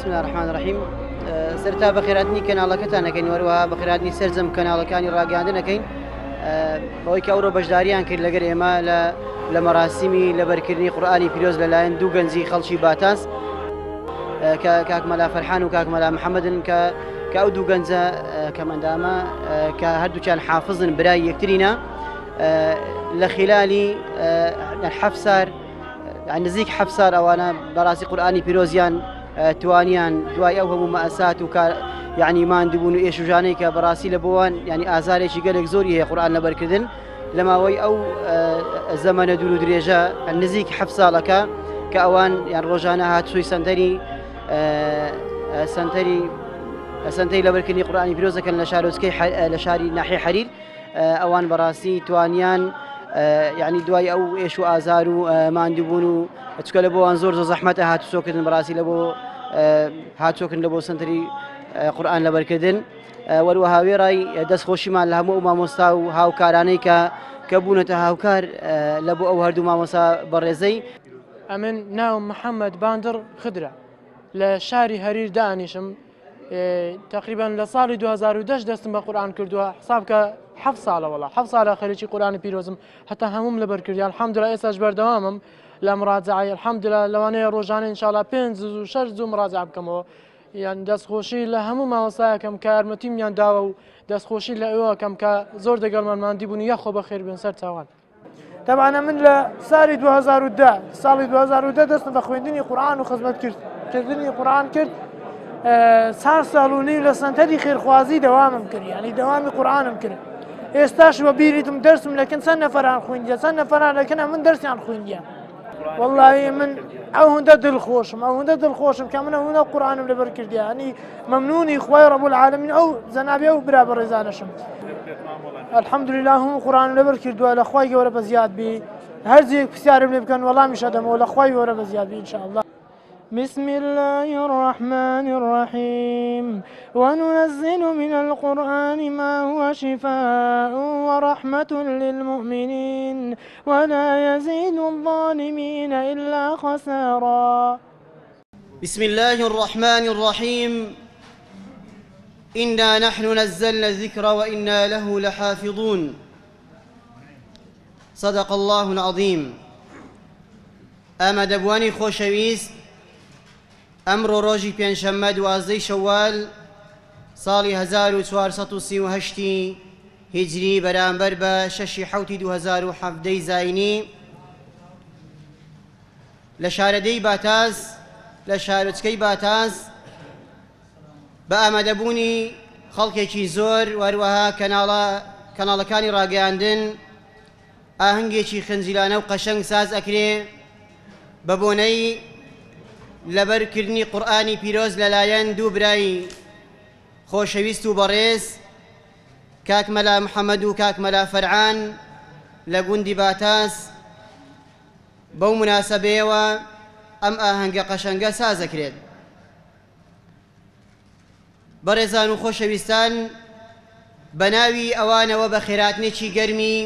بسم الله الرحمن الرحيم. سرتا بخيراتني كناڵەکەتانەکەین وەروەها بەخێراتنی سەرجەم کەناڵەکانی ڕاگەاندنەکەین بەوەی کە ئەوڕۆ بەشداریان کرد لەگەر ئێمە لە مەراسیمی لەبەرکردنی قورئانی پیرۆز لەلایەن دوو گەنجی خەڵکی باتاس کاک مەلا فەرحان و کاک مەلا محەممەدن کە ئەو دوو گەنجە کەمەندامە کە هەردووچیان حافظن برای یەکترینە لە خلالی حەف سار نزیک حەف سار ئەوانە بەڕاستی قورئانی پیرۆزیان توانیان دوای ئەو هەموو مەئەسات و یعنی ماندووبوون و ئێشوژانەی کە بەڕاستی لە بۆوان ینی ئازارێکی گەلێک زۆری هەیە قورئان لەبەرکردن لە ماوەی ئەو زەمەنە دوور و درێژە نزیک حەف ساڵەکە کە ئەوان یان ڕۆژانە هاتووی سەنتەری لەبەرکردنی قورئانی پیرۆزەکەن لە شارۆچکەی لە شاری ناحیە حەریر ئەوان بەڕاستی توانیان یعنی دوای ئەو ئێش و ئازار و ماندووبوون و چکە لە بۆوان زۆر زەحمەتە هاتوچۆکردن بەڕاستی لە بۆ هاتوچۆکردن لە بۆ سەنتەری قورئان لەبەرکردن وەروەها وێڕای دەستخۆشیمان لە هەموو ئەو مامۆستا و هاوکارانەی کە بوونەتە هاوکار لە بۆ ئەو هەردوو مامۆستا بەڕێزەی. ئەمن ناوم محەممەد باندر خدرە لە شاری هەریر دانیشم تقریبا لە ساڵی 2010 دەستم بە قورئان کردووە حساب کە 7 ساڵە وڵا 7 ساڵە خەریکی قورئانی پیرۆزم هەتا هەموم لەبەرکردی الحەمدوللا ئێستاش بەردەوامم لە مراجعەی الحەمدوللا لەوانەیە ڕۆژانە ئینشاءڵڵا 5 و 6 زوو مراجعە بکەمەوە یان دەستخۆشی لە هەموو مامۆستایەکەم کە یارمەتیمیان داوە و دەستخۆشی لە ئێوەکەم کە زۆر دەگەڵمانماندی بوون یەخۆ بەخێر بێن سەر چاوان. طبعا من لە ساڵی 2010 ساڵی 2010 دەستم بە خوێندنی قورئان و خزمەتکردنی قورئان کرد چند ساڵ و نیم لە سەنتەری خێرخوازی دەوامم کرد ینی دەوامی قورئانم کرد ئێستاش وە بیریتم دەرسم لەکن چەند نەفەران خوێندیە چەند نەفەران لەکنە من دەرسیان خوێندیە والله من ئەو هەندە دڵخۆشم کە من هەندە قورئانم لەبەر کردیە ینی مەمنونی خوای ڕەب العالەمین ئەو جەنابێ و برا بەڕێزانەشم الحەمدوللا هەموو قورئانم لەبەر کردووە لە خوای گەورە بەزیاد بی هەر جێک پرسیارم لێ بکەن وەڵامیش ئەدەمەوە لە خوای گەورە بەزیاد بی ئینشاءالله. بسم الله الرحمن الرحيم وننزل من القرآن ما هو شفاء ورحمة للمؤمنين ولا يزيد الظالمين إلا خسارا. بسم الله الرحمن الرحيم إنا نحن نزلنا الذكر وإنا له لحافظون صدق الله العظيم. ئامادە بوانی خۆشەویست ئەمڕۆ ڕۆژی پێنجشەممە 12 شەوال ساڵی 1438 هیجری بەرامبەر بە 6 حوتی 2017 زاینی لە شارەدەی باتاز لە شارۆچکەی باتاز بە ئامادەبوونی خەڵکێکی زۆر وەروەها کەناڵەکانی ڕاگەیاندن ئاهەنگێکی خنجیلانە و قەشەنگ ساز ئەکرێ بە بۆنەی لەبەرکردنی قورئانی پیرۆز لەلایەن دوو برای خۆشەویست و بەڕێز کاک مەلا محەممەد و کاک مەلا فەرعان لە گوندی باتاس بەو مناسەبەیەوە ئەم ئاهەنگە قەشەنگە سازەکرێت. بەڕێزان و خۆشەویستان بە ناوی ئەوانەوە بە خێراتنێکی گەرمی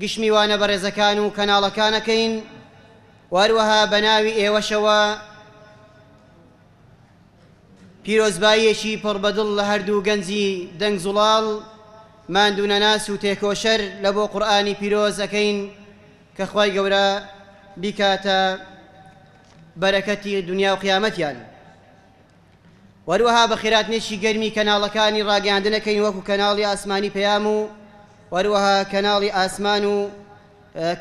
گشتمیوانە بەڕێزەکان و کەناڵەکانەکەین وەروەها بە ناوی ئێوەشەوە پیرۆزباییەکی پڕبەدڵ لە هەردوو گەنجی دەنگ زوڵاڵ ماندوونەناس و تێکۆشەر لە بۆ قورئانی پیرۆز ئەکەین کە خوای گەورە بیکاتە بەرەکەتی دنیا و قیامەتیان. وەروەها بە خێراتنێکی گەرمی کەناڵەکانی ڕاگەیاندنەکەین وەکو کەناڵی ئاسمانی پەیام و وەروەها کەناڵی ئاسمان و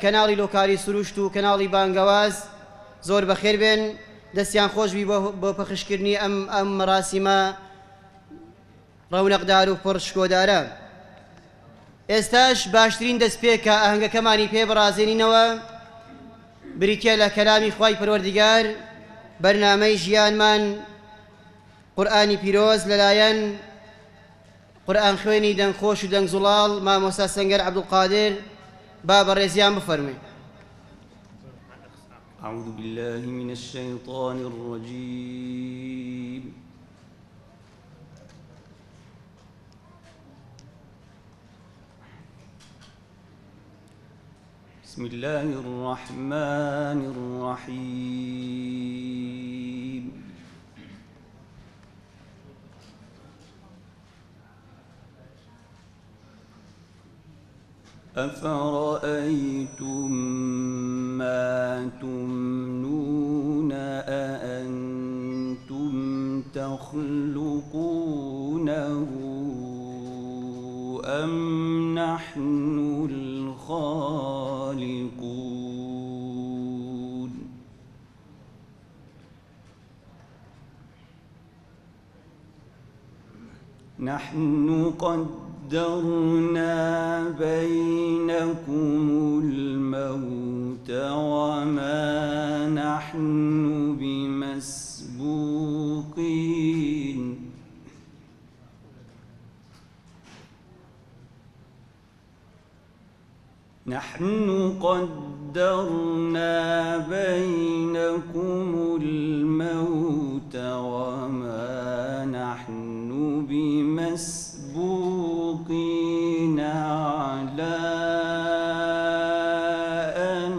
کەناڵی لۆکاری سروشت و کەناڵی بانگەواز زۆر بەخێر بێن دەستیان خۆشبی بۆ پەخشکردنی ئەم مەراسیمە ڕەونەقدار و پڕ شکۆدارە. ئێستاش باشترین دەست پێ کە ئاهەنگەکەمانی پێ بڕازێنینەوە بریتە لە کەلامی خوای پەروەردیگار بەرنامەی ژیانمان قورئانی پیرۆز لەلایەن قورئان خوێنی دەنگخۆش و دەنگزوڵاڵ مامۆستا سەنگەر عەبدولقادر با بەڕێزیان بفەرمێ. أعوذ بالله من الشيطان الرجيم. بسم الله الرحمن الرحيم. أفرأيتم ما تمنون أأنتم تخلقونه أم نحن الخالقون؟ نحن قدرنا بينكم الموت وما نحن بمسبوقين. نحن قدرنا بينكم الموت وما نحن بمسبوقين على أن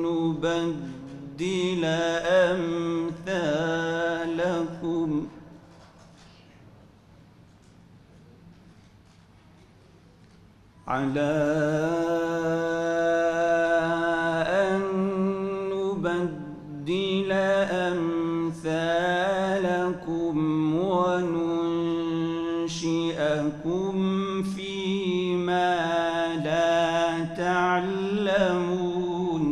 نبدل أمثالكم على أن نبدل أمثالكم وننشئكم فيما لا تعلمون.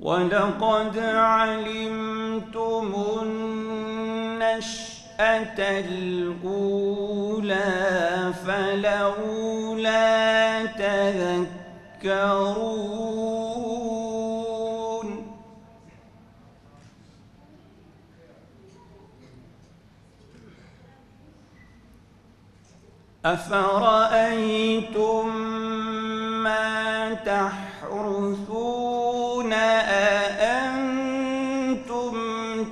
ولقد علمتم النشأة الأولى فلولا تذكرون. أفرأيتم ما تحرثون أأنتم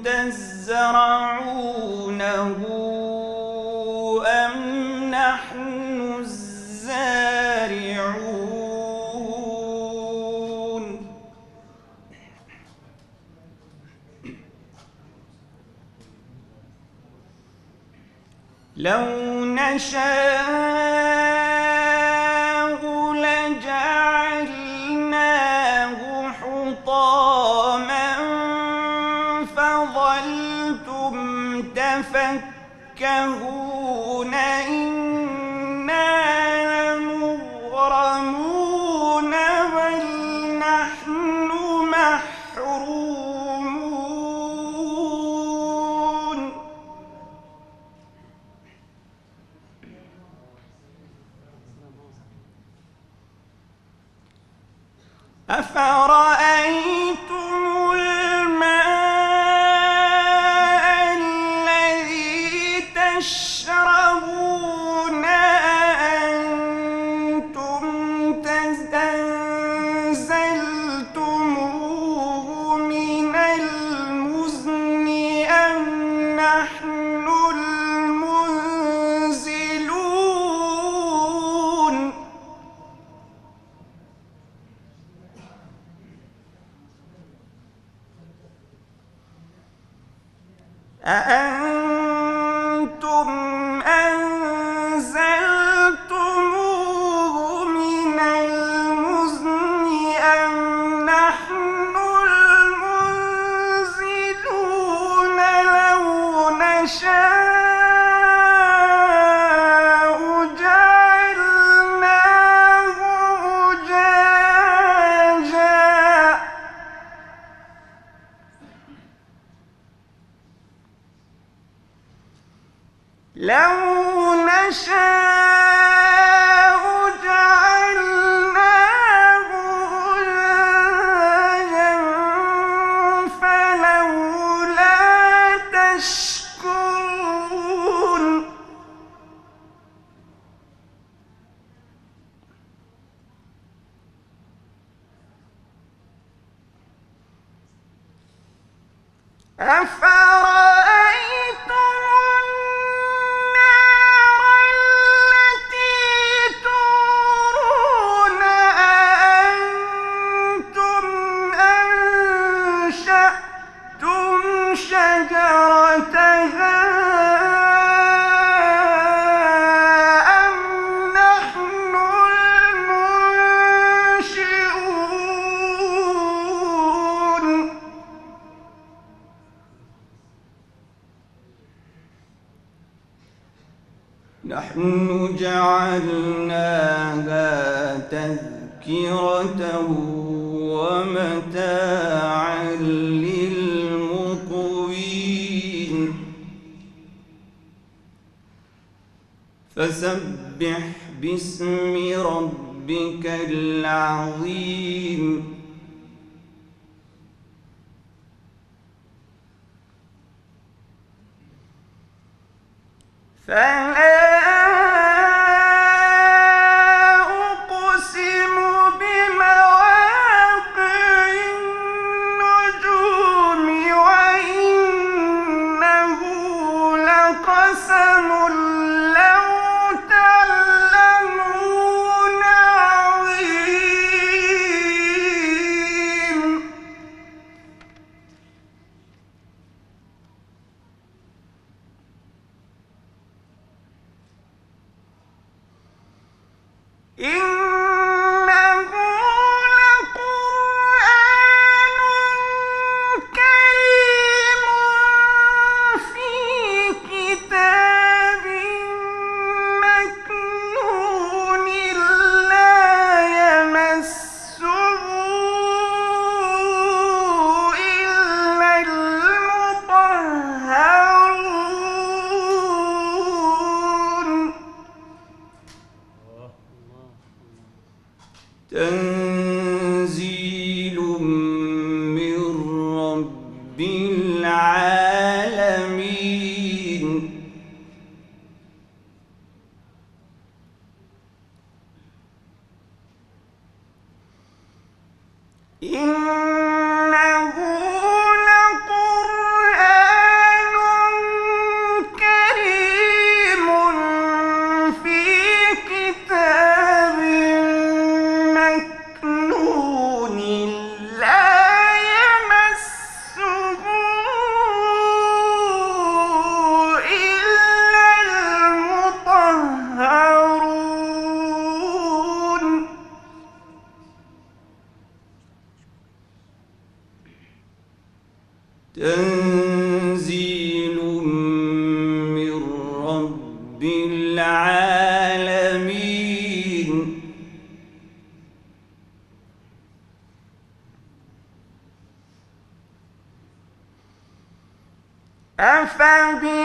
تزرعونه أم نحن الزارعون؟ لو نشاء لجعلناه حطاما فظلتم تفكهون إنا لمغرمون بل نحن محرومون. أفرأيتم الماء الذي تشربون أأنتم أنزلتموه من المزن أم نحن المنزلون؟ أأنتم أنزلتموه من المزن أم نحن المنزلون؟ لو نشاء جعلناه أجاجا أفرأيتم النار التي تورون أأنتم أنشأتم شجرتها أم نحن المنشئون نحن جعلناها تذكرة ومتاعا للمقوين فسبح باسم ربك العظيم فلا أقسم بمواقع النجوم وإنه لقسم لو تعلمون عظيم إنه لقرآن كريم في كتاب مكنون لا يمسه إلا المطهرون تنزيل من رب العالمين إنه لقرآن كريم في كتاب مكنون لا يمسه إلا المطهرون تنزيل من رب العالمين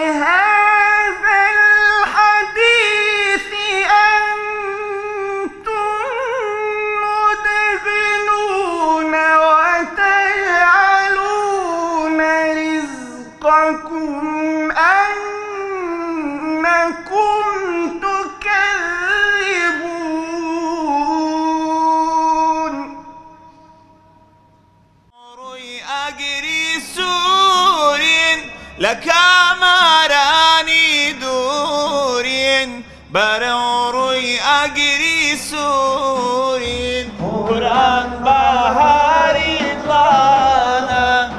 أفبهذا الحديث أنتم مدهنون وتجعلون رزقكم أنكم تكذبون أجري سور لك مراني دور بروري أجري سور قرآن بهاري طانا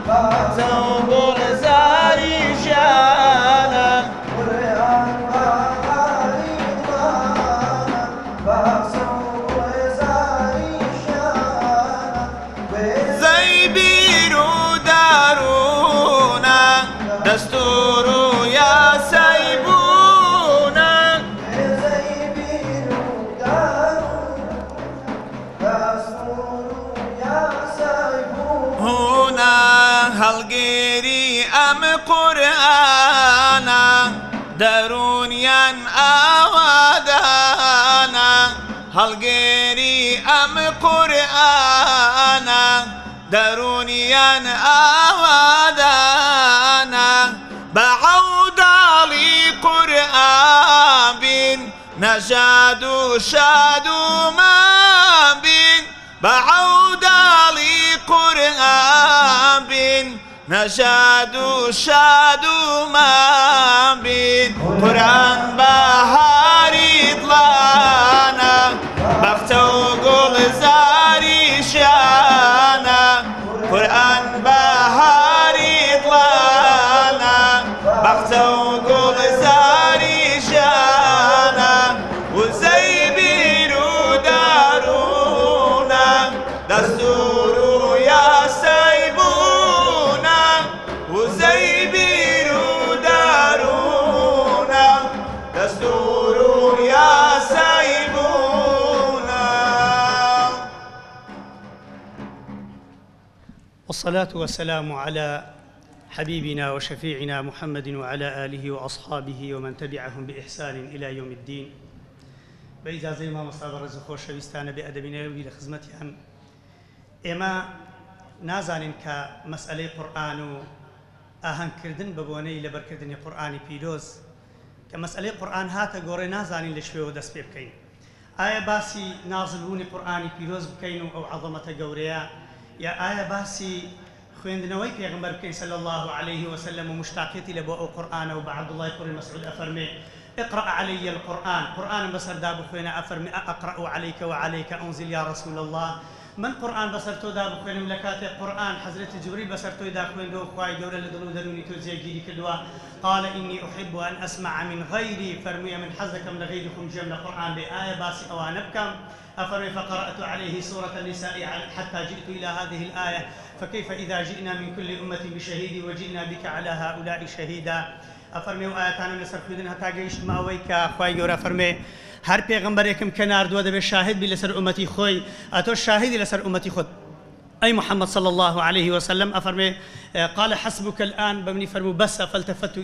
زوبر زاري شانا قرآن بهاري طانا زوبر زاري شانا زي بيرو دارونا دستور يا سيبونا زي بيرو دارونا دستور يا سيبونا هنا هالجيري أم قرآنا دارونيا أودانا هالجيري أم قرآنا دارونيا أودانا بعود لي قرآن بين نجاد شاد ما بين بعود لي قرآن بين نەژاد و شاد و مابین قورآن بەهاری دڵانە بەختە و گوڵزاریشانە قورآن بەهاری دڵانە بەختە و گوڵزاریشانە وزەی بیر و دارونە دەستور و یاسای بوونە وزەی بیر و دارونە دەستور و یاسای بوونە. والصلاة والسلام على حبيبنا وشفيعنا محمد وعلى آله وأصحابه ومن تبعهم بإحسان إلى يوم الدين. بإجازة ما مصاب الرزق خوشويستان بأدبنا ولخدمتهم إما نازانين كمسألة قرآن ئاهەنگ کردن بەبوونەی لەبەرکردنی قورئانی پیرۆز کە مەسئلەی قورئان هاتە گۆڕێ نازانین لە شوێوە دەست پێ بکەین. ئایا باسی نازلبوونی قورئانی پیرۆز بکەین و ئەو عەظەمەتە گەورەیە، یا ئایا باسی خوێندنەوەی پێغەمبەر بکەین صلی الله عليه وسلم و مشتاقێتی لە بۆ ئەو قورئانە و بە عەبدوڵڵای کوڕی مەسعود ئەفەرمێ اقرأ علي القرآن قرآن بسردا بخوينا أفرمي أقرأ عليك وعليك أنزل يا رسول الله من قرآن بسرتو دا بخوين ملكات قرآن حضرت جبريل بسرتو دا خوين دو خواي جورا لدلو دروني توزي جيري كدوا قال إني أحب أن أسمع من غيري فرمي من حزكم لغيركم جمع قرآن بآية باسي أوانبكم أفرمي فقرأت عليه سورة النساء حتى جئت إلى هذه الآية فكيف إذا جئنا من كل أمة بشهيد وجئنا بك على هؤلاء شهيدا أفرمي وآياتنا لسر خويدن هتا جيش ماويك خواي جورا فرمي هر پیغمبرێکم کە ناردووە دەبێت شاهد بی لەسەر ئومەتی خۆی ئەتۆ شاهدی لەسەر ئومەتی خۆت. أي محمد صلى الله عليه وسلم أفرمي قال حسبك الآن بمني فرمو بس فالتفت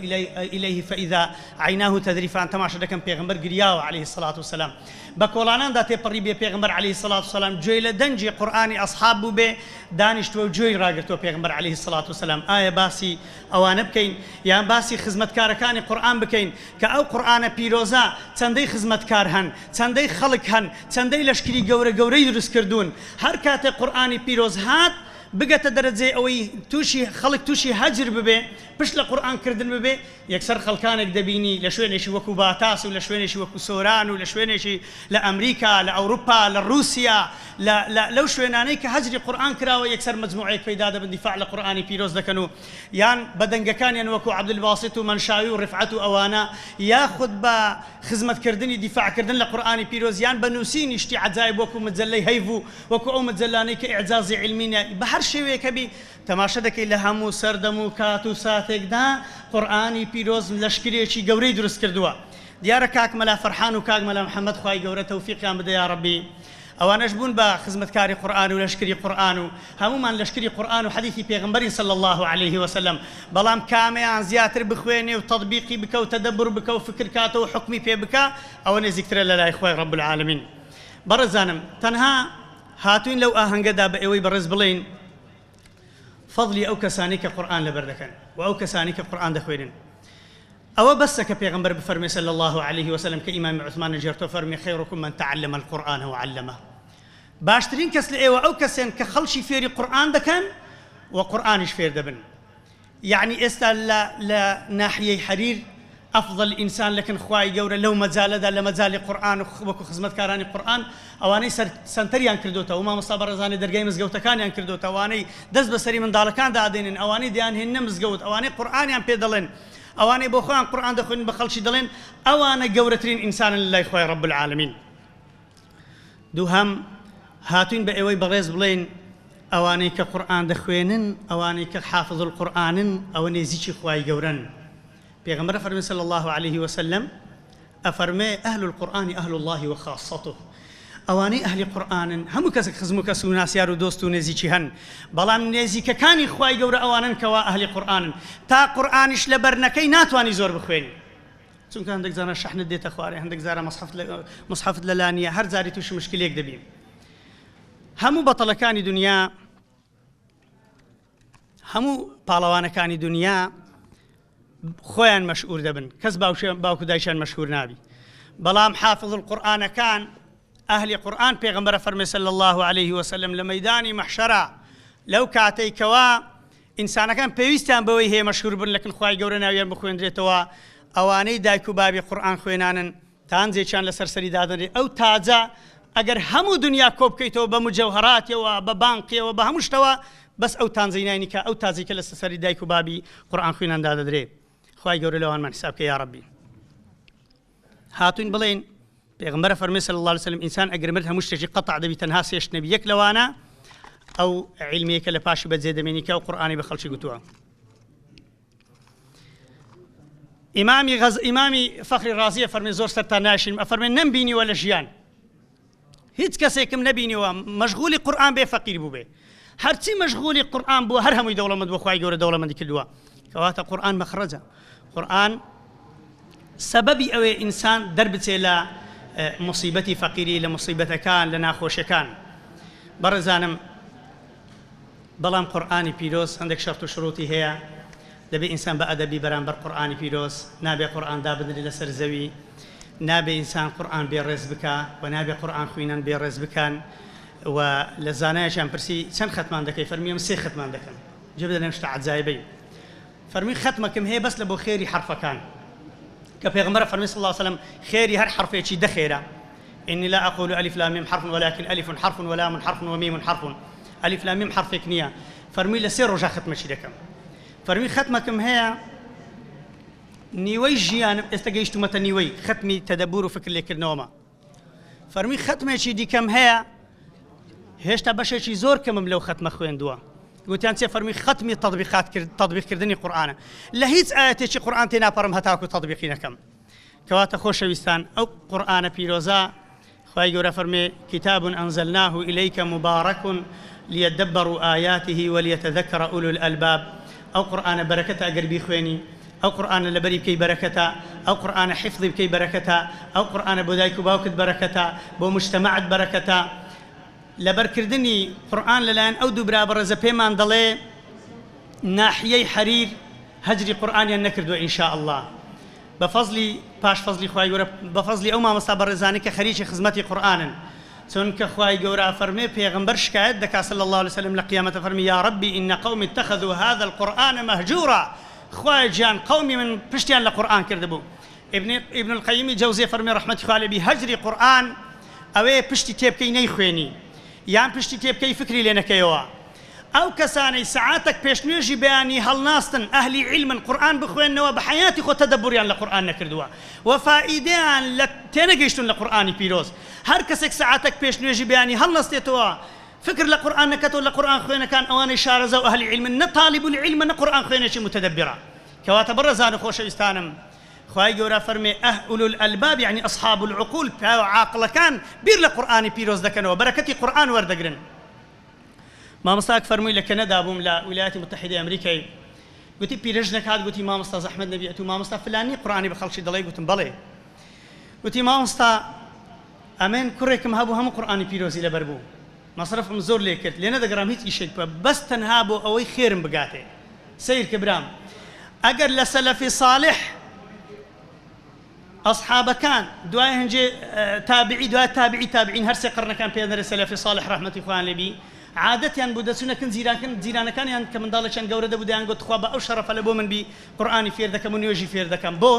إليه فإذا عيناه تذرفان تماشى دكم پیغمبر قرياو عليه الصلاة والسلام بكولانان داتي قريبي پیغمبر عليه الصلاة والسلام جويل دنجي قرآني أصحابه به دانشتو جوي راقرتو پیغمبر عليه الصلاة والسلام آية باسي أوان بكين يا باسي خزمتكاركاني قرآن بكين كأو قرآن بيروزا تندي خزمتكار هن تندي خلق هن تندي لشكري قوري يدرس كردون هر كاتي قرآني بيروز هات بقت درجة أوي توشي خلق توشي هجر ببي بش لقرآن كردن ببي يكسر خلقانك دبيني لشوينشي وكو باتاس ولشوينشي وكو سوران ولشوينشي لأمريكا لأوروبا لروسيا لو شوينانيك هجر قرآن كراوي يكسر مجموعة كيدادة بالدفاع لقرآن بيروز دكنو يان بدنجا كان ين وكو عبد الباسط ومنشاوي ورفعته أوانا ياخذ بخدمة كردني دفاع كردن لقرآن بيروز يان بنوسين يشتي عجائب وكو متزلي هيفو وكو أو متزلانيك إعجاز علمي بحر شوية كبي تماشدك إلى همو سردمو كاتو ساتك دا قرآني بيروز لشكريشي قوري درس كردوا ديارة كاك ملا فرحان وكاك ملا محمد خواي قورة توفيق يا مدى يا ربي أوانش بون بخدمة كاري قرآن ولشكري قرآن همو من لشكري قرآن وحديثي بيغمبري صلى الله عليه وسلم بلام كامي عن زياتر بخويني وتطبيقي بك وتدبر بك وفكر كاتو وحكمي بي بك أواني ذكر لله إخوة رب العالمين برزانم تنها هاتوين لو أهنقدا بأيوي برز بلين فضلي أو كسانيك قرآن لبردكن وأو كسانيك قرآن دخويرين أو بس كبيغمبر بفرمي صلى الله عليه وسلم كإمام عثمان جرتو فرمي خيركم من تعلم القرآن وعلمه باشترين كسل أيوة أو كسين كخلشي فيري قرآن دكن وقرآنش فير دبن يعني استال لا ناحية حرير أفضل إنسان لكن خواي جورا لو مازال دا لمازال قرآن وكو خدمت كاراني قرآن أواني سنتريان كردوتا وما مصابر رزاني درجاي مزجوتا كان يان كردوتا أواني دز بسري من دالكان دا عدين أواني ديان هن مزجوت أواني قرآن يان بيدلين أواني بوخان قرآن دخلين بخلشي دلين أواني جورترين إنسان لله إخوة رب العالمين دوهم هاتين بأوي بريز بلين أواني كقرآن دخوينن أواني كحافظ القرآن أواني زيشي خواي جورن بيغمبر فرمي صلى الله عليه وسلم أفرمي أهل القرآن أهل الله وخاصته أواني أهل القرآن هم كسك خزمك سوناس يارو دوستو نزيكي هن بلام نزيك كاني خواي جورا أوانا كوا أهل القرآن تا قرآنش لبرنكي ناتواني زور بخويني چونکە هەندێک زارە شەحنت دێتە خوارێ هەندێک زارە مەصحەفت لەلانیە هەر زاری تووشی مشکلێک دەبین هەموو بەتەڵەکانی دنیا هەموو پاڵەوانەکانی دنیا خۆیان مەشهور دەبن کەس باوکو دایشان مەشهور نابی بەڵام حافظ القورئانەکان ئەهلی قورئان پێغەمبەر فەرمێ صلی الله عليه وسلم لە مەیدانی مەحشەرە لەو کاتەی کەوا ئینسانەکان پێویستیان بەوەی هەیە مەشهور بن لەکن خوای گەورە ناویان بخوێندرێتەوە ئەوانەی دایک و بابی قورئان خوێنانن تانجێکیان لەسەر سەری دادەنێ ئەو تاجە ئەگەر هەموو دنیا کۆ بکەیتەوە بە مجەوهراتەوە بە بانقیەوە بە هەموو شتەوە بەس ئەو تانجەی ناینی کە ئەو تازێکە لەسەر سەری دایک و بابی قورئان خوێناندا دەدرێ خوای گەورە لەوانمان حساب بکە یا ڕەبی هاتوین بڵێن پێغمبەر فەرمێ صلی الله علیه وسلم ئینسان ئەگەر مرد هەموو شتێکی قەطع دەبی تەنها سێ شت نەبی یەک لەوانە ئەو عیلمیەکە لە پاشی بەجێ دەمێنی کە ئەو قورئانی بە خەڵکی گوتووە ئیمامی فەخری ڕازیە فەرمێ زۆر سەرتا ناشین ئەفەرمێ نەمبینیوە لە ژیان هیچ کەسێکم نەبینیوە مەشغولی قورئان بێ فەقیر بوو بێ هەرچی مەشغولی قورئان بووە هەر هەمووی دەوڵەمەند بووە خوای گەورە دەوڵەمەندی کردووە کەواتە قورئان مەخرەجە قورئان سەبەبی ئەوەیە ئینسان دەربچێ لە مصیبەتی فەقیری لە مصیبەتەکان لە ناخۆشیەکان بەڕێزانم بەڵام قورئانی پیرۆز هەندێک شەرت و شروتی هەیە دەبێ ئینسان بە ئەدەبی بەرامبەر قورئانی پیرۆز نابێ قورئان دابدرێت لەسەر زەوی نابێ ئینسان قورئان بێڕێز بکە و نابێ قورئان خوێنان بێڕێز بکەن و لە زانایەکیان پرسی چەند ختمان دەکەی فەرمیێم سێ ختمان دەکەم جێ بدەنێ شتە عەجایبەی فەرمی ختمەکەم هەیە بەس لە بۆ خێری حرفەکان کە پێغمبەر فەرمی صلی الله عليه وسلم خێری هەر حرفێکی دەخێرە إني لا أقول ألف لام ميم حرف ولكن ألف حرف ولام حرف وميم حرف ألف لام ميم حرفێک نییە فەرمی لە سێ ڕۆژە ختمەشی دەکەم فەرمی ختمەکەم هەیە نیوەی ژیانم ئێستا گەیشتومەتە نیوەی ختمی تەدەبور و فکر لێکردنەوەمە فەرمی ختمێکی دیکەم هەیە هێشتا بەشێکی زۆر کەمم لەو ختمە خوێندووە گوتیان چێ فەرمی ختمی تەطبیقکردنی قورئانە لە هیچ ئاەتێکی قورئان تێ ناپەڕم هەتاکو تەطبیقی نەکەم کەواتە خۆشەویستان ئەو قورئانە پیرۆزە خوای گەورە فەرمێ کتاب أنزلناه إليك مبارك ليدبروا آياته وليتذكر أولو الألباب أو قرآن بركة أجر بيخويني أو قرآن لبري بكي بركة أو قرآن حفظ بكي بركة أو قرآن بدايك باوكت بركة بمجتمعت بركة لبركردني قرآن للان أو دبرا برز بيمان ضلي ناحيي حرير هجري قرآن ينكردو إن شاء الله بفضلي باش فضلي خواي جورا بفضلي أو ما مستبر زانك خريج خدمتي قرآنا چونکە خوای گەورە فەرمێ پێغمبەر شکایەت دەکا صلی الله عليه وسلم لە قیامەتە فەرمی یا ربی إن قوم اتخذوا هذا القرآن مهجورا خوای جان قومی من پشتیان لە قورئان کردبوو ابن القیم جوزی فەرمی رحمەتی خوا لێبی هەجری قورئان ئەوەیە پشتی تێبکەی نەیخوێنی یان پشتی تێبکەی فکری لێ نەکەیەوە ئەو کەسانەی سەعاتێک پێشنوێژی بەیانی هەڵناستن ئەهلی علمن قورئان بخوێننەوە بە حەیاتی خۆ تەدەبوریان لە قورئان نەکردووە و فائیدەیان لە تێنەگەیشتون لە قورئانی پیرۆز هەر کەسێک سەعاتێک پێشنوێژی بەیانی هەڵنەستێتەوە فکر لە قورئان نەکەتەوە لە قورئان خوێنەکان ئەوانەی شارەزە و ئەهلی علمن نە طالب العلم نە قورئان خوێنێکی متەدەبرە کەواتە بەڕێزان و خۆشەویستانم خوای گەورە فەرمێ ئولو الألباب يعني أصحاب العقول عاقلەکان بیر لە قورئانی پیرۆز دەکەنەوە بەرەکەتی قورئان وەردەگرن مامۆستاک فەرمووی لە کەنەدا بووم لە ویلایەتی متحیدەی ئەمریکای گوتی پیرەژنێک هات گوتی مامۆستا زەحمەت نەبی ئەتوو مامۆستا فلانی قورئانی بە خەڵکی دەڵێ گوتم بەڵێ گوتی مامۆستا ئەمێن کوڕێکم هەبوو هەموو قورئانی پیرۆزی لەبەر بوو مەصرفم زۆر لێ کرد لێ نەدەگەڕام هیچ ئیشێک بە بەس تەنها بۆ ئەوەی خێرم بگاتێ سیر کەبرام ئەگەر لە سەلەفی صالح ئەصحابەکان دوای هەنجێ تابعی دوای تابعین هەر سێ قەرنەکان پێدەرێ سەلەفی صالح ڕەحمەتی خوایان لێبی عادەتیان بوو دەچوونەکەن جیرانەکانیان کە منداڵێکیان گەورە دەبوو دەیان گوت خوا بە ئەو شەرەفە لە بۆ من بی قورئانی فێر دەکەم و نوێژی فێر دەکەم بۆ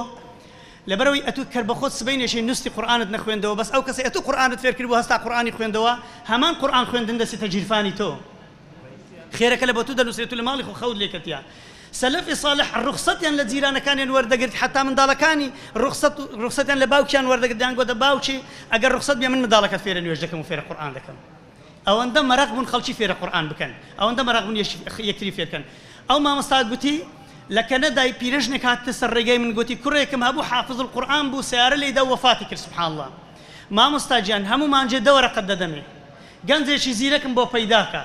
لەبەرەوەی ئەتوو کەربەخۆت سبەینێکی نوستی قورئانت نەخوێندەوە بەس ئەو کەسە ئەتوو قورئانت فێر کردبوو هەستا قورئانی خوێندەوە هەمان قورئان خوێندن دەچێتە جیرفانی تۆ خێرەکە لە بۆ تۆ دەنووسێت و لە ماڵی خۆ خەوت لێکەتیان سەلەفی صالح ڕوخسەتیان لە جیرانەکانیان وەردەگرت حتا منداڵەکانی ڕوخسەتیان لە باوکیان وەردەگرت دەیان گوتە باوکی ئەگەر ڕوخسەت بێ من منداڵەکەت فێرە نوێژ دەکەم و فێرە قورئان دەکەم ئەوەندە مەرەق بوون خەڵکی فێرە قورئان بکەن ئەوەندە مەرەق بوون یەکتری فێرکەن ئەو مامۆستا گوتی لە کەنەدای پیرەژنێک هاتە سەر ڕێگەی من گوتی کوڕێکم هەبوو حافظ القورئان بوو سیارە لێدا وەفاتی کرد سبحان الله مامۆستا گیان هەموومان جێ دەوەرەقەت دەدەمێ گەنجێکی زیرەکم بۆ پەیداکە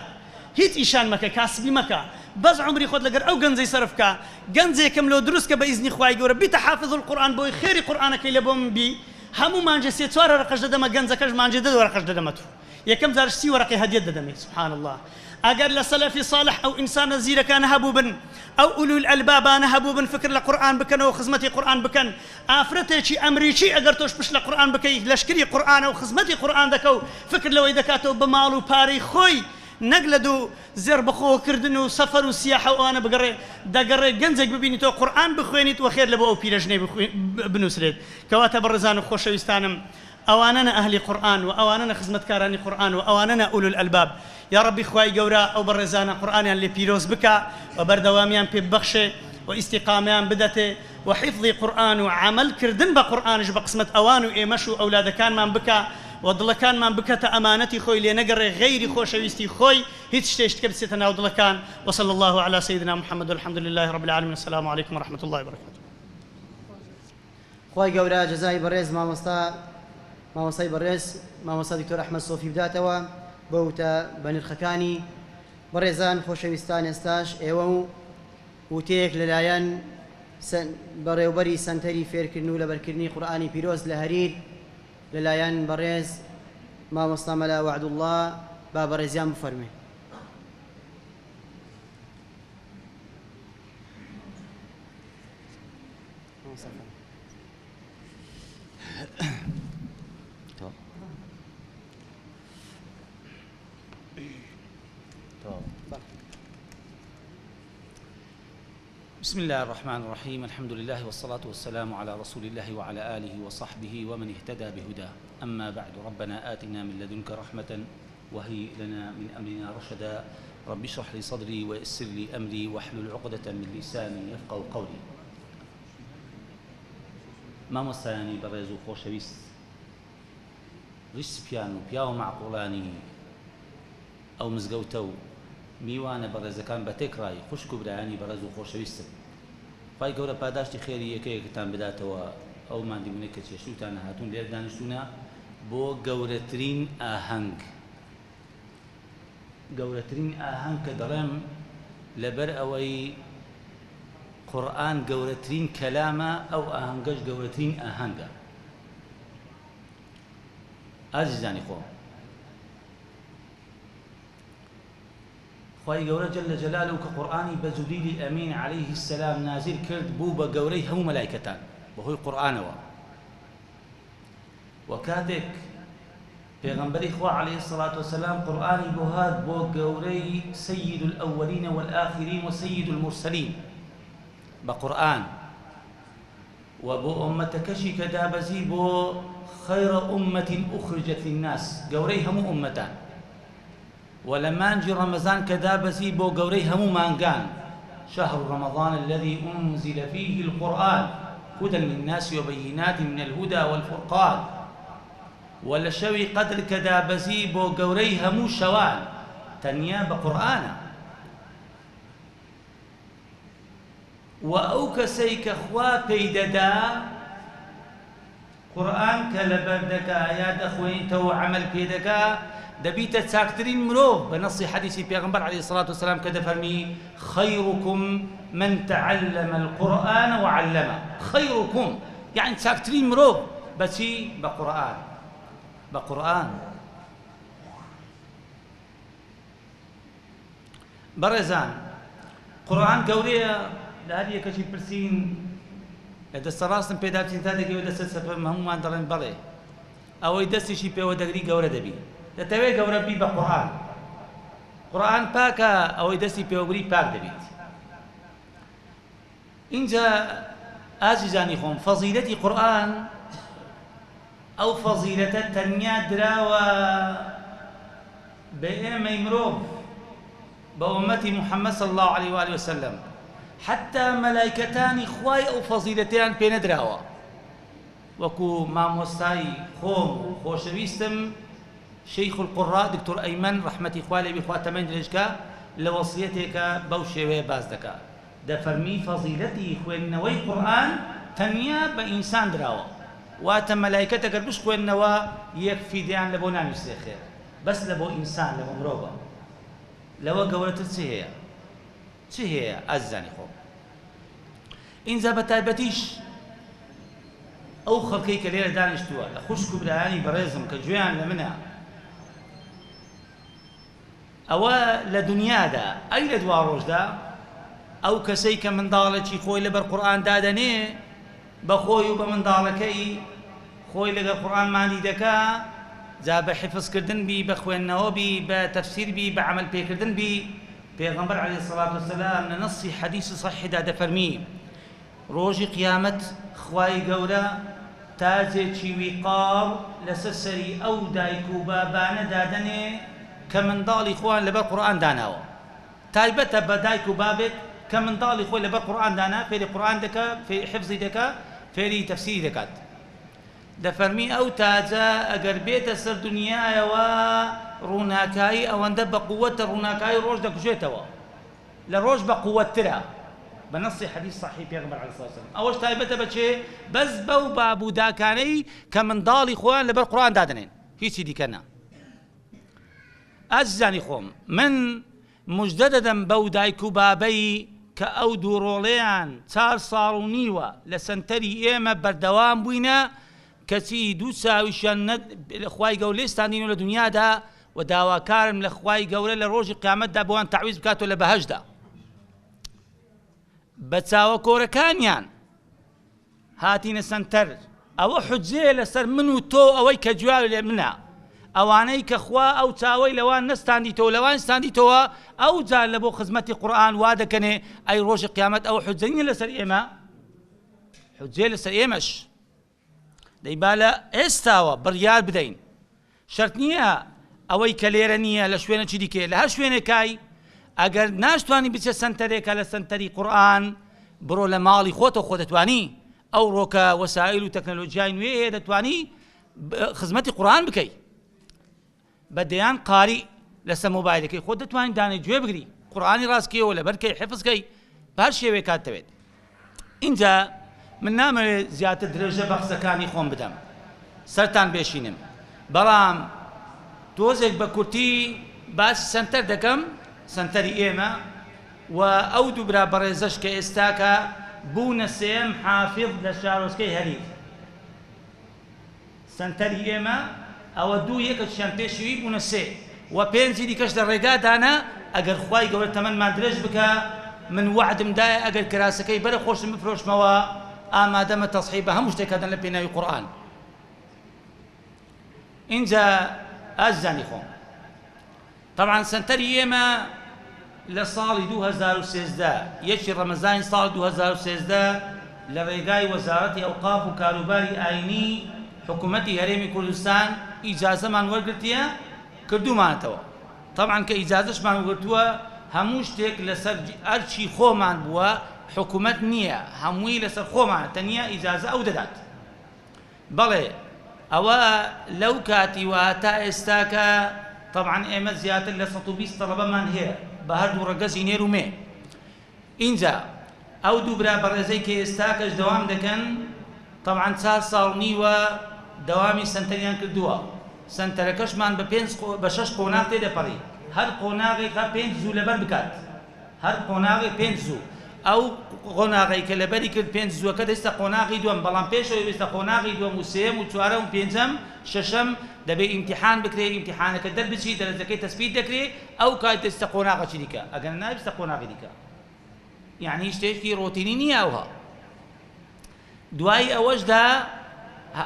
هیچ ئیشان مەکە کاسبی مەکە بەس عمری خۆت لەگەر ئەو گەنجەی سەرفکە گەنجێکم لۆ دروستکە بە ئیزنی خوای گەورە بیتە حافظ القورئان بۆی خێری قورئانەکەی لە بۆ من بی هەموو مانجێ سێ چوار وەرەقەش دەدەمە گەنجەکەش مانجێ دە وەرەقەش دەدەمە تو یەکەم جار 30 وەرەقی هەدیەت دەدەمێ سبحان الله ئەگەر لە سەلەفی صالح ئەو ئینسانە زیرەکانە هەبوو بن ئەو ئولو الئەلبابانە هەبوو بن فکر لە قورئان بکەنەوە خزمەتی قورئان بکەن ئافرەتێکی ئەمریکی ئەگەر تۆش پشت لە قورئان بکەی لەشکری قورئانە و خزمەتی قورئان دەکە و فکر لەوەی دەکاتەوە بە ماڵ و پارەی خۆی نەک لە دوو زێر بەخۆکردن و سەفەر و سیاحە ئەوانە بگەڕێ دەگەڕێ گەنجێک ببینیت تۆ قورئان بخوێنیت و خێر لە بۆ ئەو پیرەژنەی بنووسرێت کەواتە بەڕێزان و خۆشەویستانم ئەوانەنە ئەهلی قورئان و ئەوانەنە خزمەتکارانی قورئان و ئەوانەنە ئولو الئەلباب یا ڕەبی خوای گەورە ئەو بەڕێزانە قورئانیان لێ پیرۆز بکە و بەردەوامیان پێ ببەخشێ و ئیستیقامیان بدەتێ و حیفظی قورئان و عەمەلکردن بە قورئانش بە قسمەت ئەوان و ئێمەش و ئەولادەکانمان بکە و دڵەکانمان بکەتە ئەمانەتی خۆی لێ نەگەڕێ غەیری خۆشەویستی خۆی هیچ شتێشت کە بچێتە ناو دڵەکان وصلى الله على سيدنا محمد والحمد لله رب العالمين السلام عليكم ورحمة الله وبركاته. خوای گەورە جەزای بەڕێز مامۆستای بەڕێز مامۆستا دکتۆر ئەحمەد سۆفی بداتەوە بەوتە بە نرخەکانی بەڕێزان خۆشەویستان ئێستاش ئێوە و وتەیەک لەلایەن بەڕێوبەری سەنتەری فێرکردن و لەبەرکردنی قورئانی پیرۆز لە هەریر لەلایەن بەڕێز مامۆستا مەلا وەعدوڵڵا با بەڕێزیان بفەرمێ. بسم الله الرحمن الرحيم الحمد لله والصلاة والسلام على رسول الله وعلى آله وصحبه ومن اهتدى بهداه أما بعد ربنا آتنا من لدنك رحمة وهي لنا من أمرنا رشدا رب اشرح لي صدري ويسر لي أمري واحلل عقدة من لساني يفقهوا قولي ما مستاني برزو خوشويست ريسبيانو بياو معقولاني أو مزقوتو میوانە بەڕێزەکان بە تێکڕای خوشک و برایانی بەڕێز و خۆشەویستن خوای گەورە پاداشتی خێری یەکەیەکتان بداتەوە ئەو مادیبوونەی کە چێشتوتان هاتوون لێر دانیشتوونە بۆ گەورەترین ئاهەنگ کە دەڵێم لەبەر ئەوەی قورئان گەورەترین کەلامە ئەو ئاهەنگەش گەورەترین ئاهەنگە. ئازیزانی خۆم خی گەورە جل جلاله کە قورئانی بە جوبریلی ئەمین عەلەیه السلام نازل کرد بوو بە گەورەی هەموو مەلایکەتان بەهۆی قورئانەوە و کاتێک پێغەمبەری خوا عەلەیه الصلاة والسلام قورئانی بۆ هات بۆ گەورەی سەید الأولین والآخرین و سەید المرسلین بە قورئان و بۆ ئومەتەکەشی کە دابەزی بۆ خەیرە ئومەتین ئوخرجەت للناس گەورەی هەموو ئومەتان ولمانجي رمضان كدابسي بو قوري همو مانقان شهر رمضان الذي أنزل فيه القرآن هدى للناس وبينات من الهدى والفرقان ولشوي قدر كدابسي بو قوري همو شوال تنيا بقرآن وأوك سيك أخوا بيددا قرآن كلبردك آيات أخوين تو عمل بيدك دەبیتە چاکترین مرۆڤ بە نەسی حەدیسی پێغەمبەر عەلەیهی سەڵات وسەلام کە دەفەرمی خەیڕکم من تەعەلەمە القورئان وعەلەمە خەیڕکم یعنی چاکترین مرۆڤ بەچی بە قورئان بەڕێزان قورئان گەورەیە لە هەر یەکەشی پرسین لە دەستە ڕاستم پێدا بچین تا دەگەوێت دەستە سەپەم هەمومان دەڵێن بەڵێ ئەوەی دەستیشی پێوە دەگری گەورە دەبی دەتەوێت گەورە بی بە قورئان پاکە ئەوەی دەستی پێوەبری پاک دەبیت. اینجا ئازیزانی خۆم فەزیلەتی قورئان ئەو فەزیلەتە تەنیا دراوە بە ئێمەی مرۆڤ بە ئومەتی محەممەد صلی الله عليه وآله وسلم حتى مەلایکەتانی خوای ئەو فەزیلەتیان پێ نەدراوە وەکو مامۆستای خۆم خۆشەویستم شيخ القراء دكتور أيمن رحمتي خوالي بخواتمين درجكا لوصيتك بوشي بازدكا دفرمي فضيلتي خوين نوي قرآن تنيا بإنسان دراوة واتا ملايكتك البش خوين نوا يكفي ديان لبونا نفسي خير بس لبو إنسان لبو مروبة لو قولت تسهي أزاني خو إنزا بتايبتيش أو خلقيك ليلة دانشتوا لخشكو برهاني بريزم كجويان لمنها ئەوە لە دنیادا ئەی لە دوا ڕۆژدا ئەو کەسەی کە منداڵێکی خۆی لەبەر قورئان دادەنێ بە خۆی و بە منداڵەکەی خۆی لەگەڵ قورئان ماندی دەکا جا بە حفظکردن بی بە خوێندنەوە بی بە تەفسیر بی بە عەمەل پێکردن بی پێغەمبەر عەلەیهی السەڵاتو وەسەلام لە نەسی حەدیثی صەحیحدا دەفەرمی ڕۆژی قیامەت خوای گەورە تاجێکی ویقار لەسەر سەری ئەو دایک و بابانە دادەنێ کە منداڵی خۆیان لەبەر قورئان داناوە تایبەتە بە دایک و بابێک کە منداڵی خۆی لەبەر قورئان دانا فێری قورئان دەکا فێری حفزی دەکا فێری تەفسیری دەکات دەفەرمی ئەو تاجە ئەگەر بێتە سەر دنیایەوە ڕووناکایی ئەوەندە بە قووەتە ڕووناکایی ڕۆژ دەکوژێتەوە لە ڕۆژ بە قووەتترە بنص حديث صحيح پیغمبر علیه الصلاة والسلام اوش تایبەتە بەچێ بەس بەو بابووداکانەی کە منداڵی خۆیان لەبەر قورئان دادنێن هیچی دیکە نا ئەزیزانی خۆم من موژدە دەدەم بەو دایک و بابەی کە ئەو دووڕۆڵەیان 4 ساڵ و نیوە لە سەنتەری ئێمە بەردەوام بووینە کەچی دوو چاویشیان خوای گەورە لێستاندینەوە لە دنیادا و داواکارم لە خوای گەورە لە ڕۆژی قیامەتدا بۆیان تعویز بکاتەوە لە بەهەشدا بە چاوە کۆرەکانیان هاتینە سەنتەر ئەوە حوجەیە لەسەر من و تۆ ئەوەی کە جواب لێ منە ئەوانەی کە خوا ئەو چاوەی لەوان نەستاندیتەوە لەوان ستاندیتەوە ئەو جار لە بۆ خزمەتی قورئان وا دەکەنێ ئەی ڕۆژی قیامەت ئەوە حوجە نیە لەسەر ئێمە حوجەیە لەسەر ئێمەش دەیبا لە ئێستاوە بڕیار بدەین شەرت نییە ئەوەی کە لێرە نییە لە شوێنە چی دیکێ لە هەر شوێنێکای ئەگەر ناشتوانی بچێت سەنتەرێکە لە سەنتەری قورئان بڕۆ لە ماڵی خۆتەوە خۆ دەتوانی ئەو ڕۆکە وەسایل و تەکنەلۆجیای نوێ هەیە دەتوانی خزمەتی قورئان بکەیت بەدەیان قاری لەسەر مۆبایلەکەی خۆت دەتوانیت دانەی گوێ بگری قورئانی ڕاستکەیەوە لەبەرکەی حفزکەی بە هەر شێوەیە کات دەوێت اینجا من نامەوێت زیاتر درێژە بە قسەکانی خۆم بدەم سەرتان بێشینم بەڵام تۆزێک بە کورتی باسی سەنتەر دەکەم سەنتەری ئێمە و ئەو دوو برا بەڕێزەش کە ئێستاکە بوونە سێم حافظ لە شارۆچکەی هەریر سەنتەری ئێمە ئەوە دوو یەکەشیان پێشوی بوونە سێ و پێنجی دیکەش لە ڕێگادانە ئەگەر خوای گەورە تەمەنمان درێژ بکە من وعدمدایە ئەگەر کراسەکەی بەرە خۆشم بفرۆشمەوە ئامادەمە تەصحیح بە هەموو شتێکەدەن لە پێناوی قورئان اینجا ئازانی خۆم طبعا سەنتەری ئێمە لە ساڵی 2013 یەکی ڕەمەزانی ساڵی 2013 لە ڕێگای وەزارەتی ئەوقاف و کاروباری ئاینی حکوومەتی هەرێمی کوردستان ئیجازەمان وەرگرتیە کردومانەتەوە طبعا کە ئیجازەشمان وەرگرتووە هەموو شتێک لەسەر ئەرچی خۆمان بووە حکوومەت نییە هەمووی لەسەر خۆمان تەنیا ئیجازە ئەو دەدات بەڵێ ئەوە لەو کاتی وە تا ئێستاکە طبعا ئێمە زیاتر لە 120 تەڵەبەمان هەیە بە هەردوو ڕەگەزی نێر و مێ اینجا ئەو دوو برا بەڕێزەی کە ئێستاکەش دەوام دەکەن طبعا 4 ساڵ نیوە دەوامی سەنتەریان کردووە سەنتەرەکەشمان بە 6 قۆناغ تێدەپەڕی هەر قۆناغێکە 5 زوو لەبەر بکات هەر قۆناغێک 5 زوو ئەو قۆناغی کە لەبەری کرد 5 زووەکە دەستە قۆناغی دووەم بەڵام پێشەوەی وێستە قۆناغی دووەم و سێم و چوارەم و پێنجەم شەشەم دەبێت ئیمتیحان بکرێ ئیمتیحانەکە دەربچی دەرەجەکەی تەسبیت دەکرێت ئەو کات دەستە قۆناغەچی دیکە ئەگەر نابستە قۆناغی دیکە یعنی شتێکی ڕۆتینی نییە ئەوها دوای ئەوەشدا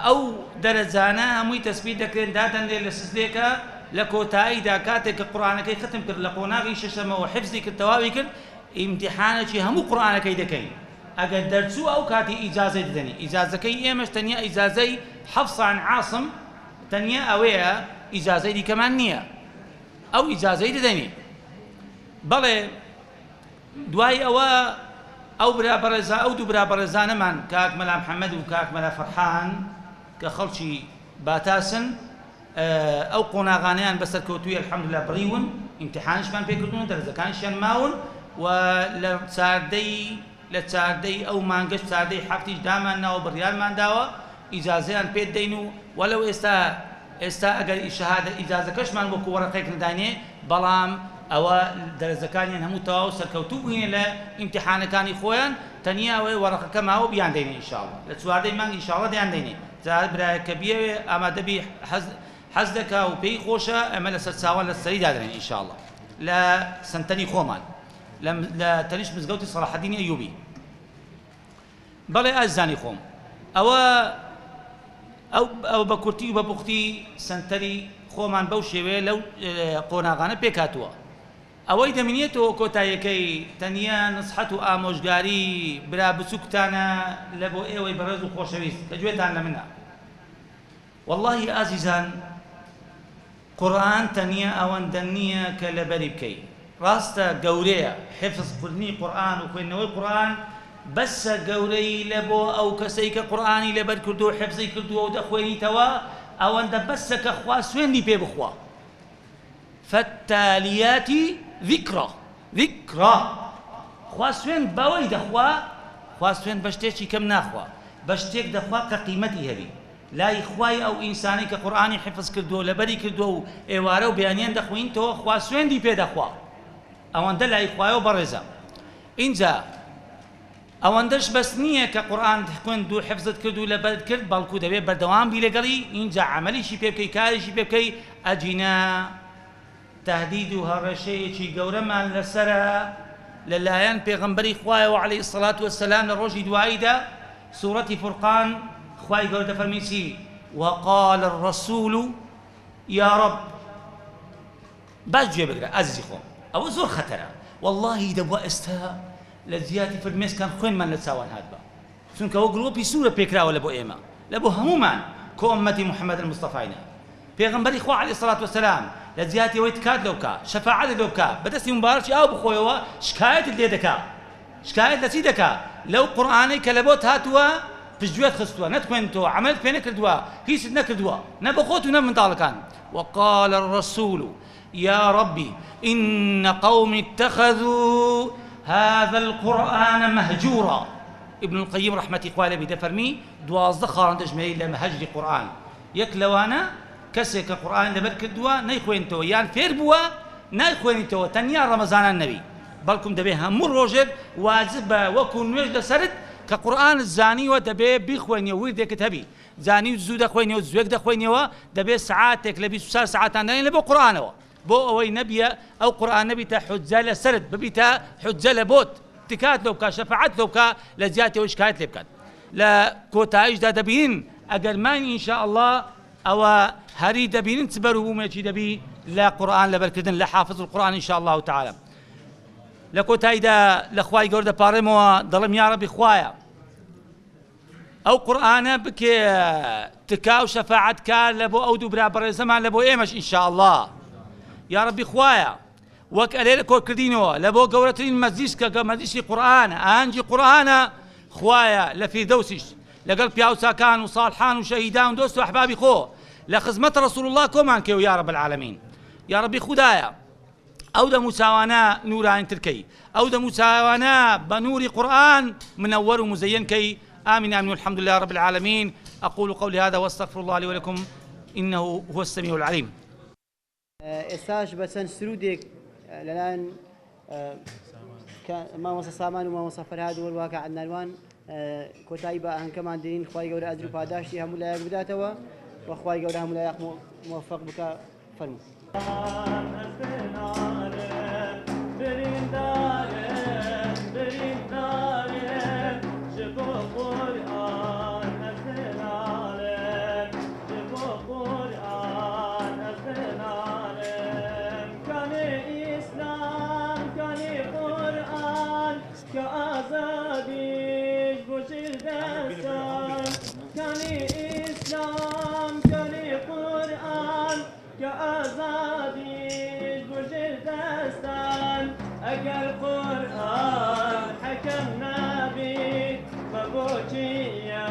ئەو دەرەجانە هەمووی تەسبیت دەکرێن دادەنرێ لە سزلێکە لە کۆتاییدا کاتێک کە قورئانەکەی ختم کرد لە قۆناغی شەشەمەوە حفزی کرد تەواوی کرد ئیمتیحانێکی هەموو قورئانەکەی دەکەین ئەگەر دەرچوو ئەو کاتی ئیجازەی دەدەنی ئیجازەکەی ئێمەش تەنیا ئیجازەی حەفس عن عاصم تەنیا ئەوەیە ئیجازەی دیکەمان نییە ئەو ئیجازەی دەدەنی بەڵێ دوای ئەوە ئەو دوو برا بەڕێزانەمان کاک مەلا محەممەد و کاک مەلا فەرحان کە خەڵکی باتاسن ئەو قۆناغانەیان بەسەر کەوتووی الحەمدوللا بڕیون ئیمتیحانشمان پێکردوون دەرەجەکانیشیان ماون و لە چاردەی ئەو مانگەش چاردەی هەفتیش دامان ناوە بڕیارمان داوە ئیجازەیان پێ دەین و وەلەو ئێستا ئەگەر شەهادە ئیجازەکەشمان وەکو وەرەقەیەک نەدانێ بەڵام ئەوە دەرەجەکانیان هەموو تەواو سەرکەوتوو بووینە لە ئیمتیحانەکانی خۆیان تەنیا ئەوەی وەرەقەکە ماوە بیان دەینێ ئینشاءڵڵا لە چواردەی مانگ ئینشاءڵڵا دەیان دەینێ جا برایەکە بیەوێ ئامادەبی حەز دەکا و پێی خۆشە ئەمە لەسەر چاوان لە سەری دادرێن ئینشاءڵڵا لە سەنتەری خۆمان لە تەنیش مزگەوتی ئەو بە کورتی و بە پوختی سنتەری خۆمان بەو شێوەیە لەو قۆناغانە پێکاتووە. ئەوەی دەمێنێتەوە کۆتاییەکەی تەنیا نسحەت و ئامۆژگاری برا بچووکتانە لە بۆ ئێوەی بەڕێز و خۆشەویست کە گوێتان لە منە. واللهی ئازیزان، قورئان تەنیا ئەوەندە نییە کە لەبەری بکەی. ڕاستە گەورەیە حفظکردنی قورئان و خوێندنەوەی قورئان، بەسە گەورەی لە بۆ ئەو کەسەی کە قورئانی لەبەر کردو و حفزی کردووە و دەخوێنیتەوە، ئەوەندە بەسە کە خوا سوێندی پێ بخوا. فالتاليات ذكرى خوا سوێن بەوەی دەخوا، خوا سوێن بە شتێکی کەم ناخوا، بە شتێک دەخوا کە قیمەتی هەبی لای خوای ئەو ئینسانی کە قورئانی حفظ کردووە لەبەری کردووە و ئێوارە و بەیانیان دەخوێنیتەوە، خوا سوێندی پێ دەخوا. ئەوەندە لای خوایەوە بەڕێزە. اینجا ئەوەندەش بەس نییە کە قورئان خوێند و حفظت کرد و لەبەر کرد، بەڵکو دەبێت بەردەوام بی لەگەڵی. اینجا عەمەلیشی پێ بکەی، کاریشی پێ بکەی. ئەجینە تهدید و هەڕەشەیەکی گەورەمان لەسرە لەلایەن پێغەمبەری خوایەوە عەلەیهی السەڵات وەسەلام لە ڕۆژی دواییدا. سوورەتی فورقان خوای گەورە دەفەرمی چی؟ وقال الرسول يا رب. باش گوێ بگرە ئازیزی خۆم، ئەوە زۆر خەتەرە. واللهی دەبووە ئێستا لە زیاتی فرمێسکان خوێنمان لە چاوان هات بە، چونکە ئەوە گڵۆپی سوورە پێکراوە لە بۆ ئێمە، لە بۆ هەمومان کە ئومەتی محەممەد المستەفاینە. پێغەمبەری خوا عەلەیهی السەڵات وەسەلام لە زیاتی ئەوەی تکات لەو بکە، شەفاعەت لەو بکە، بەدەستی مبارەکی ئاو بخۆیەوە، شکایەتت لێ دەکا. شکایەت لە چی دەکا؟ لەو قورئانەی کە لە بۆت هاتووە پشتگوێت خستووە، نەتخوێنتەوە، عەمەلت پێ نەکردووە، هیچت نەکردووە، نە بە خۆت و نە منداڵەکان. وقال الرسول يا ربي إن قومي اتخذوا هذا القرآن مهجورا. ابن القيم رحمة الله عليه دەفەرمی 12 خاڕن دەژمێری لە مەهەجری قورئان. یەک لەوانە کەسێک کە قورئان لەبەر کردووە نەیخوێنیتەوە، یان فێر بووە نایخوێنیتەوە، تەنیا ڕەمەزانان نەبی، بەڵکم دەبێ هەموو ڕۆژێک واجبە وەکو نوێژ لەسەرت کە قورئان زانیوە دەبێ بیخوێنیەوە، وردێکت هەبی زانی زوو دەخوێنیەوە، زوێک دەخوێنیەوە، دەبێت سعاتێک لە 24 ساعتان دانێن لە بۆ قورئانەوە، بۆ ئەوەی نەبیە ئەو قورئان نەبیتە حوجە لەسەرت، ببیتە حوجە لە بۆت، تکات لەو بکە، شەفاعەت لەو بکە، لە زیاتەوە شکایەت لێ بکات. لە کۆتاییشدا دەبینن ئەگەر مانی ئینشاءالله ئەوە هەری دەبینن چ بەروبوومێکی دەبی لە قورئان لەبەرکردن، لە حافظ القورئان ئینشاءالله تعالى. لە کۆتاییدا لە خوای گەورە دەپاڕێمەوە، دەڵێم یا ڕەبی خوایە ئەو قورئانە بکێ تکا و شەفاعەتکار لە بۆ ئەو دوو برا بەڕێزەمان لە بۆ ئێمەش ئینشاءالله. یا ڕەبی خوایە وەک ئەلێ لە کۆکردینەوە لە بۆ گەورەترین مەجلیس کە مەجلیسی قورئانە، ئاهەنگی قورئانە، خوایە لە فیردەوسیش لەگەڵ پیاوچاکان و ساڵحان و شەهیدان و دۆست و ئەحبابی خۆ لە خزمەت ڕەسوول الله کۆمان کێو یا رب العالمین. یا ڕەبی خودایە ئەو دەموچاوانە نورانیتر کەی، ئەو دەموچاوانە بە نوری قورئان منەوەر و مزەین کەی. آمين آمين والحمد لله رب العالمين. أقول قولي هذا واستغفر الله لي ولكم إنه هو السميع العليم. ئێستاش بە چەند سرودێک لەلایەن مامۆستا سامان و مامۆستا فەرهاد و وەرواکە عەدنانوان کۆتایی بە ئاهەنگەکەمان دێنین. خوای گەورە ئەجر و پاداشتی هەموو لایەک بداتەوە و خوای گەورە هەموو لایەک موفق بکە. فەرموو. أجل قرآن حكمنا به مبوكي يا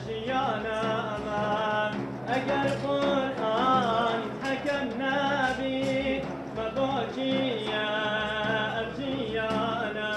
جيانا أمان. أجل قرآن حكمنا به مبوكي يا جيانا.